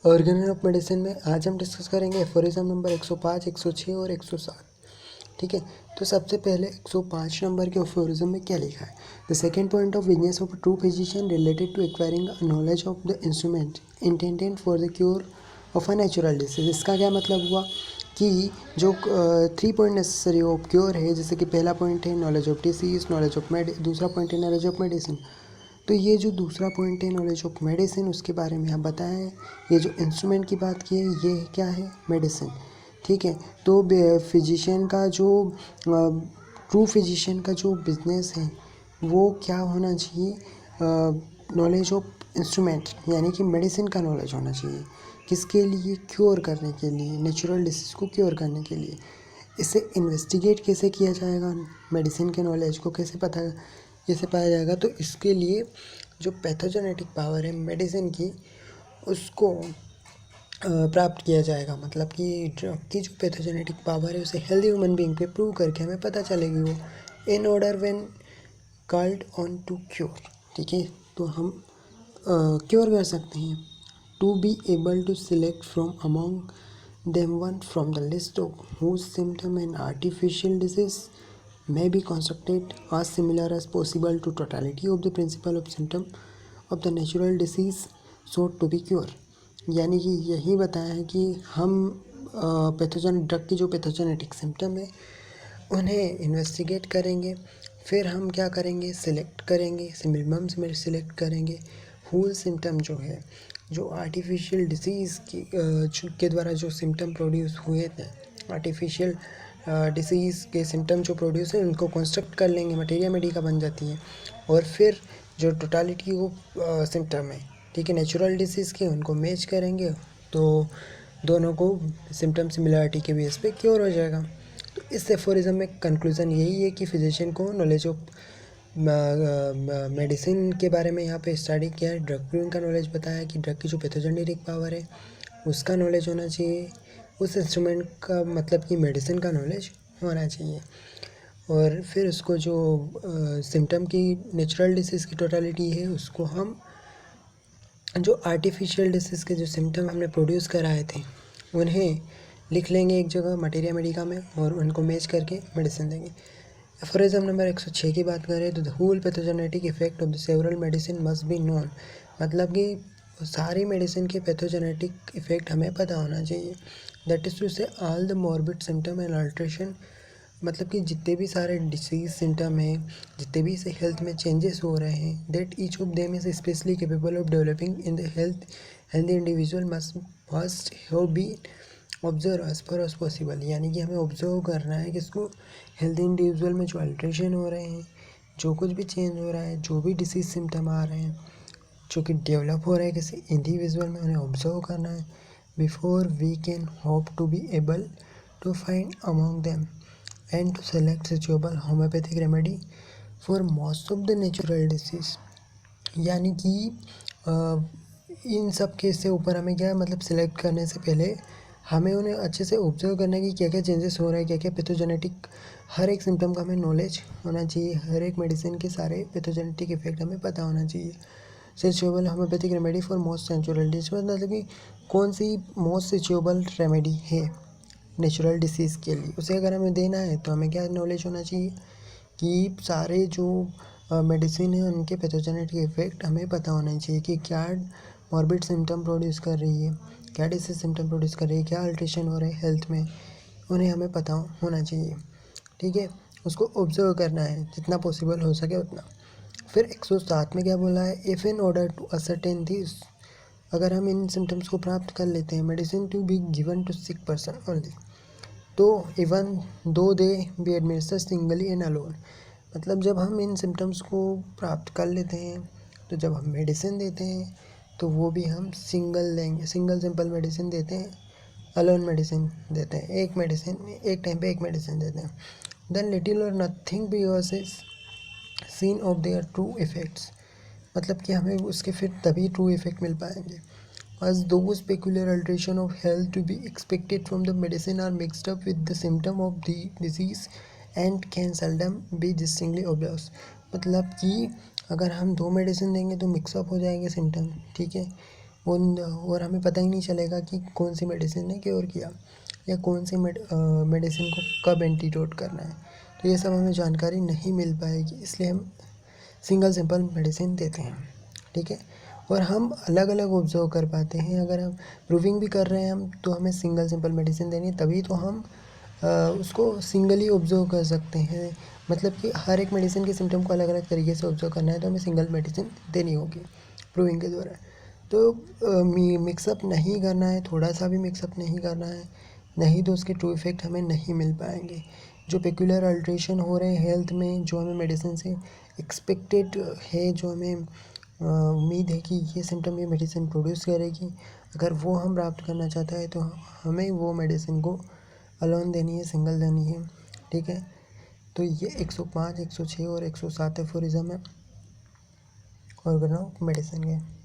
Organelle of medicine में आज हम डिस्कस करेंगे एफोरिज्म नंबर 105, 106 और 107। ठीक है, तो सबसे पहले 105 नंबर के एफोरिज्म में क्या लिखा है? The second point of business of a true physician related to acquiring knowledge of the instrument intended for the cure of a natural disease. इसका क्या मतलब हुआ कि जो 3 पॉइंट नेसेसरी ऑफ क्योर है, जैसे कि पहला पॉइंट है knowledge of disease, knowledge of दूसरा पॉइंट है नॉलेज ऑफ मेडिसिन। तो ये जो दूसरा पॉइंट है नॉलेज ऑफ मेडिसिन, उसके बारे में हम बताएं। ये जो इंस्ट्रूमेंट की बात की है, ये क्या है? मेडिसिन। ठीक है, तो फिजिशियन का जो ट्रू फिजिशियन का जो बिजनेस है वो क्या होना चाहिए? नॉलेज ऑफ इंस्ट्रूमेंट यानी कि मेडिसिन का नॉलेज होना चाहिए। किसके लिए? क्योर करने के लिए, नेचुरल डिसीज़ को क्योर करने के लिए। इसे इन्वेस्टिगेट कैसे किया जाएगा? मेडिसिन के नॉलेज को कैसे पाया जाएगा? तो इसके लिए जो पैथोजेनेटिक पावर है मेडिसिन की, उसको प्राप्त किया जाएगा। मतलब कि ड्रग की जो पैथोजेनेटिक पावर है उसे हेल्दी ह्यूमन बीइंग पे प्रूव करके हमें पता चलेगी वो, in order when called on to cure. ठीक है, तो हम क्योर कर सकते हैं। To be able to select from among them one from the list of whose symptom and artificial disease may be constructed as similar as possible to totality of the principle of symptom of the natural disease sought to be cure। यानी कि यही बताया है कि हम pathogen drug की जो pathogenetic symptom है उन्हें इन्वेस्टिगेट करेंगे, फिर हम क्या करेंगे? सिलेक्ट करेंगे, मिनिमम में सिलेक्ट करेंगे होल सिम्टम जो है, जो आर्टिफिशियल डिसीज़ के द्वारा जो सिम्टम प्रोड्यूस हुए थे, आर्टिफिशियल डिसीज़ के सिम्टम जो प्रोड्यूस है उनको कंस्ट्रक्ट कर लेंगे, मटेरिया मेडिका बन जाती है। और फिर जो टोटालिटी ऑफ सिम्टम है, ठीक है, नेचुरल डिसीज़ के, उनको मैच करेंगे तो दोनों को सिम्टम सिमिलरिटी के बेस पे क्योर हो जाएगा। तो इस एफोरिज्म में कंक्लूज़न यही है कि फिजिशियन को नॉलेज ऑफ मेडिसिन के बारे में यहाँ पे स्टडी किया है, ड्रग प्रूविंग का नॉलेज बताया कि ड्रग की जो पैथोजेनेटिक पावर है उसका नॉलेज होना चाहिए, उस इंस्ट्रूमेंट का मतलब कि मेडिसिन का नॉलेज होना चाहिए। और फिर उसको जो सिम्टम की नेचुरल डिसीज़ की टोटालिटी है उसको हम जो आर्टिफिशियल डिसीज़ के जो सिम्टम हमने प्रोड्यूस कराए थे उन्हें लिख लेंगे एक जगह मटेरिया मेडिका में और उनको मैच करके मेडिसिन देंगे। एफोरिज्म नंबर 106 की बात करें तो the whole pathogenetic effect of the several medicine must be known. मतलब कि सारी मेडिसिन के पैथोजेनेटिक इफेक्ट हमें पता होना चाहिए। दैट इज़ टू से all the morbid symptom and alteration, मतलब कि जितने भी सारे डिसीज सिम्टम हैं, जितने भी इसे हेल्थ में चेंजेस हो रहे हैं, that each of them is specially capable of developing in the healthy individual must first have be observe as far as possible. यानी कि हमें ऑब्जर्व करना है कि इसको हेल्दी इंडिविजुअल में जो अल्ट्रेशन हो रहे हैं, जो कुछ भी चेंज हो रहा है, जो भी डिसीज सिम्टम आ रहे हैं जो कि डेवलप हो रहे हैं किसी इंडिविजुअल में, उन्हें ऑब्जर्व करना है before we can hope to be able to find among them and to select suitable homeopathic remedy for most of the natural disease। यानी कि इन सब केस से ऊपर हमें क्या, मतलब सिलेक्ट करने से पहले हमें उन्हें अच्छे से ऑब्जर्व करना है कि क्या क्या चेंजेस हो रहे हैं, क्या क्या पैथोजेनेटिक, हर एक सिम्टम का हमें नॉलेज होना चाहिए, हर एक मेडिसिन के सारे पैथोजेनेटिक इफेक्ट हमें पता होना चाहिए। Suitable homeopathic remedy for most natural disease, मतलब कि कौन सी मोस्ट सिचुएबल रेमेडी है नेचुरल डिसीज़ के लिए, उसे अगर हमें देना है तो हमें क्या नॉलेज होना चाहिए कि सारे जो मेडिसिन है उनके पैथोजेनेटिक इफेक्ट हमें पता होना चाहिए कि क्या मॉर्बिड सिम्टम प्रोड्यूस कर रही है, क्या डिसीज सिम्टम प्रोड्यूस कर रही है, क्या अल्ट्रेशन हो रहा है हेल्थ में, उन्हें हमें पता होना चाहिए। ठीक है, उसको ऑब्जर्व करना है जितना पॉसिबल हो सके उतना। फिर 107 में क्या बोला है? If in order to ascertain this, अगर हम इन सिम्टम्स को प्राप्त कर लेते हैं, medicine to be given to sick person only, तो even though they be administer singly and alone. मतलब जब हम इन सिम्टम्स को प्राप्त कर लेते हैं तो जब हम मेडिसिन देते हैं तो वो भी हम सिंगल देंगे, सिंगल सिंपल मेडिसिन देते हैं, अलोन मेडिसिन देते हैं, एक मेडिसिन एक टाइम पे एक मेडिसिन देते हैं। Then little or nothing be yours seen of their true effects, मतलब कि हमें उसके फिर तभी ट्रू इफेक्ट मिल पाएंगे। As those peculiar alteration of health to be expected from the medicine are mixed up with the symptom of the disease and can seldom be distinctly observed। मतलब कि अगर हम दो मेडिसिन देंगे तो मिक्सअप हो जाएंगे सिम्टम, ठीक है, उन और हमें पता ही नहीं चलेगा कि कौन सी मेडिसिन ने क्योर किया या कौन सी मेडिसिन को कब एंटीडोट करना है। तो ये सब हमें जानकारी नहीं मिल पाएगी, इसलिए हम सिंगल सिंपल मेडिसिन देते हैं, ठीक है। और हम अलग अलग ऑब्जर्व कर पाते हैं, अगर हम प्रूविंग भी कर रहे हैं हम तो हमें सिंगल सिंपल मेडिसिन देनी है, तभी तो हम उसको सिंगली ऑब्जर्व कर सकते हैं। मतलब कि हर एक मेडिसिन के सिम्टम को अलग अलग तरीके से ऑब्जर्व करना है तो हमें सिंगल मेडिसिन देनी होगी प्रूविंग के द्वारा। तो मिक्सअप नहीं करना है, थोड़ा सा भी मिक्सअप नहीं करना है, नहीं तो उसके ट्रू इफेक्ट हमें नहीं मिल पाएंगे। जो पेक्यूलर अल्ट्रेशन हो रहे हैं हेल्थ में, जो हमें मेडिसिन से एक्सपेक्टेड है, जो हमें उम्मीद है कि ये सिम्टम ये मेडिसिन प्रोड्यूस करेगी, अगर वो हम प्राप्त करना चाहते हैं तो हमें वो मेडिसिन को अलोन देनी है, सिंगल देनी है, ठीक है। तो ये 105, 106 और 107 एफोरिज्म है ऑर्गेनो मेडिसिन के।